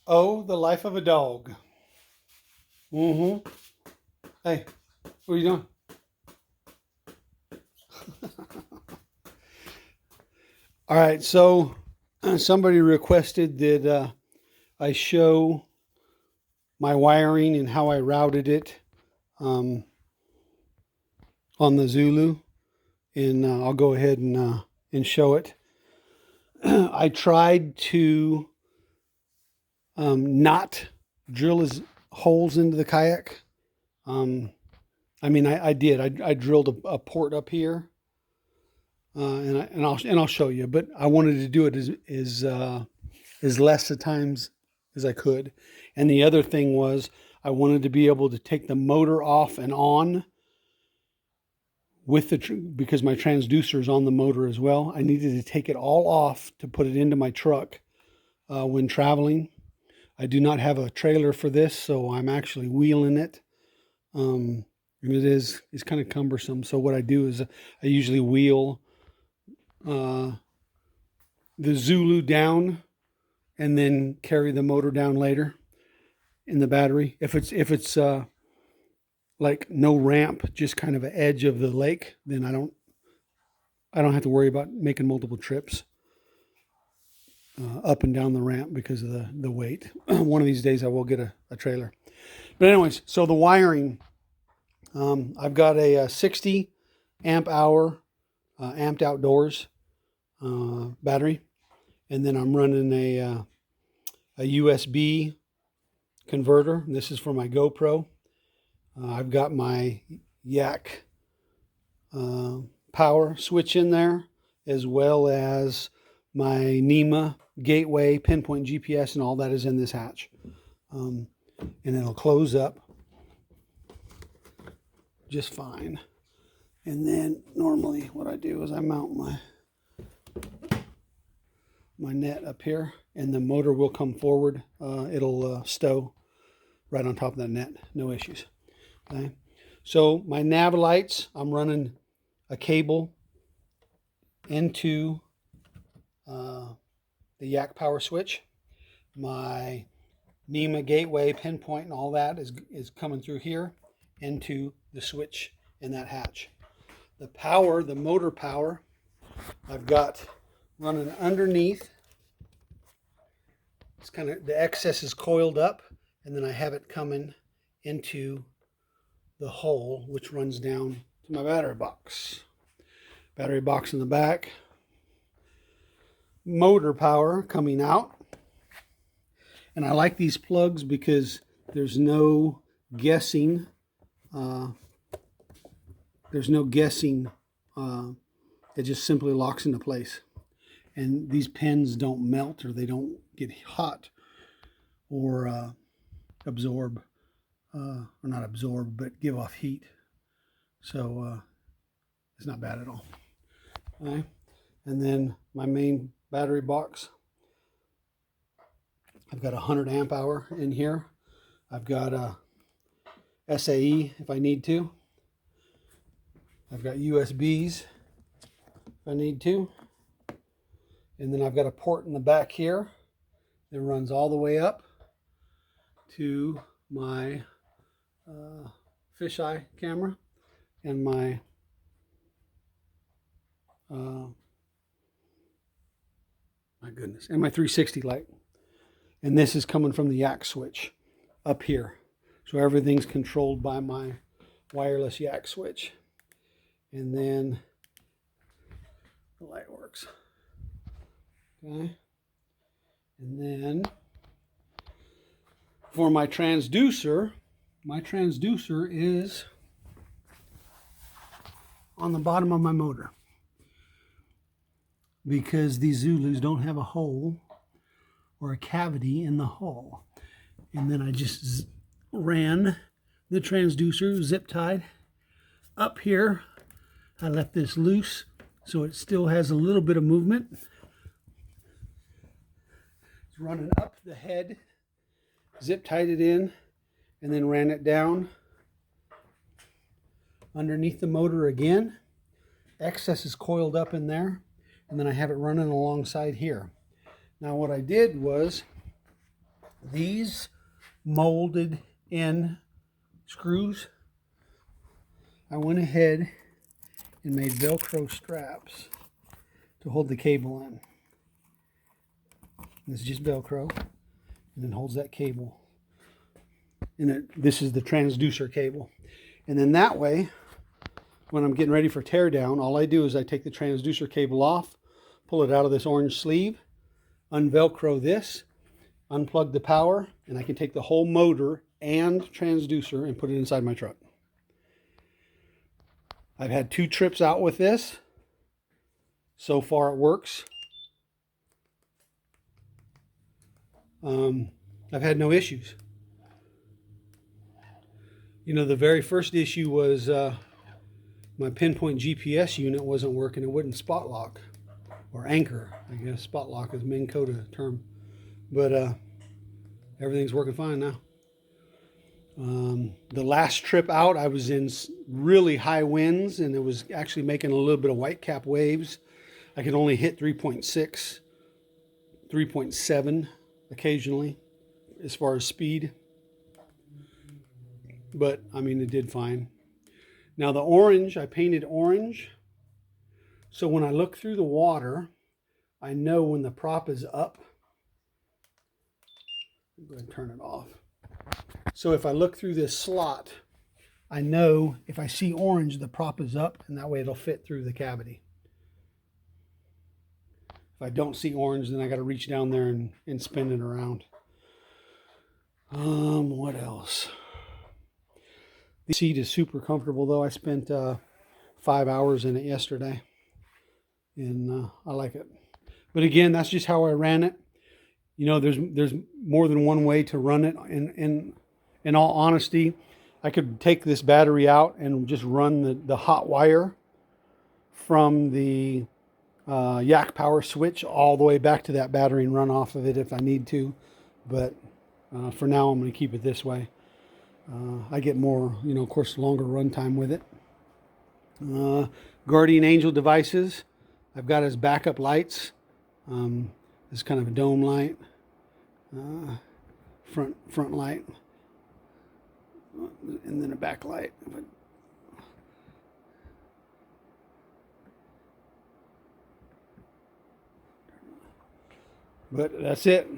Oh, the life of a dog. Mm-hmm. Hey, what are you doing? All right, so somebody requested that I show my wiring and how I routed it on the Zulu, and I'll go ahead and show it. I tried to not drill his holes into the kayak. I mean, I did. I drilled a port up here, and I'll show you. But I wanted to do it as less of times as I could. And the other thing was I wanted to be able to take the motor off and on with because my transducer is on the motor as well. I needed to take it all off to put it into my truck when traveling. I do not have a trailer for this, so I'm actually wheeling it. And it's kind of cumbersome. So what I do is I usually wheel the Zulu down and then carry the motor down later in the battery. If it's like no ramp, just kind of an edge of the lake, then I don't have to worry about making multiple trips up and down the ramp because of the weight. One of these days I will get a trailer. But anyways, so the wiring, I've got a 60 amp hour amped outdoors battery, and then I'm running a USB converter. This is for my GoPro. I've got my Yak power switch in there, as well as my NEMA gateway, pinpoint GPS, and all that is in this hatch. And it'll close up just fine. And then normally what I do is I mount my net up here, and the motor will come forward. It'll stow right on top of that net, no issues. Okay, so my nav lights, I'm running a cable into the Yak power switch. My NEMA gateway, pinpoint, and all that is coming through here into the switch in that hatch. The power, the motor power, I've got running underneath. It's kind of, the excess is coiled up, and then I have it coming into the hole, which runs down to my battery box. Battery box in the back. Motor power coming out. And I like these plugs because there's no guessing. It just simply locks into place. And these pins don't melt, or they don't get hot or absorb. Or not absorb, but give off heat. So it's not bad at all. Okay. And then my main battery box. I've got 100 amp hour in here. I've got a SAE if I need to. I've got USBs if I need to. And then I've got a port in the back here that runs all the way up to my fisheye camera and my and my 360 light. And this is coming from the Yak switch up here. So everything's controlled by my wireless Yak switch. And then the light works. Okay. And then for my transducer is on the bottom of my motor, because these Zulus don't have a hole or a cavity in the hull. And then I just ran the transducer zip tied up here. I left this loose so it still has a little bit of movement. It's running up the head, zip tied it in, and then ran it down underneath the motor again. Excess is coiled up in there, and then I have it running alongside here. Now what I did was these molded in screws, I went ahead and made Velcro straps to hold the cable in. This is just Velcro, and then holds that cable. And this is the transducer cable. And then that way, when I'm getting ready for teardown, all I do is I take the transducer cable off, pull it out of this orange sleeve, unvelcro this, unplug the power, and I can take the whole motor and transducer and put it inside my truck. I've had 2 trips out with this. So far it works. I've had no issues. You know, the very first issue was my pinpoint GPS unit wasn't working. It wouldn't spot lock, or anchor. I guess spot lock is Minn Kota term. But everything's working fine now. The last trip out, I was in really high winds, and it was actually making a little bit of whitecap waves. I could only hit 3.6, 3.7 occasionally as far as speed. But, I mean, it did fine. Now, the orange, I painted orange. So when I look through the water, I know when the prop is up. Go ahead and turn it off. So if I look through this slot, I know if I see orange, the prop is up, and that way it'll fit through the cavity. If I don't see orange, then I got to reach down there and spin it around. What else? The seat is super comfortable, though. I spent 5 hours in it yesterday, and I like it. But again, that's just how I ran it. You know, there's more than one way to run it. In all honesty, I could take this battery out and just run the hot wire from the yak power switch all the way back to that battery and run off of it if I need to. But for now, I'm going to keep it this way. I get more, you know, of course, longer run time with it. Guardian Angel devices. I've got as backup lights. This kind of a dome light. Front light. And then a back light. But that's it.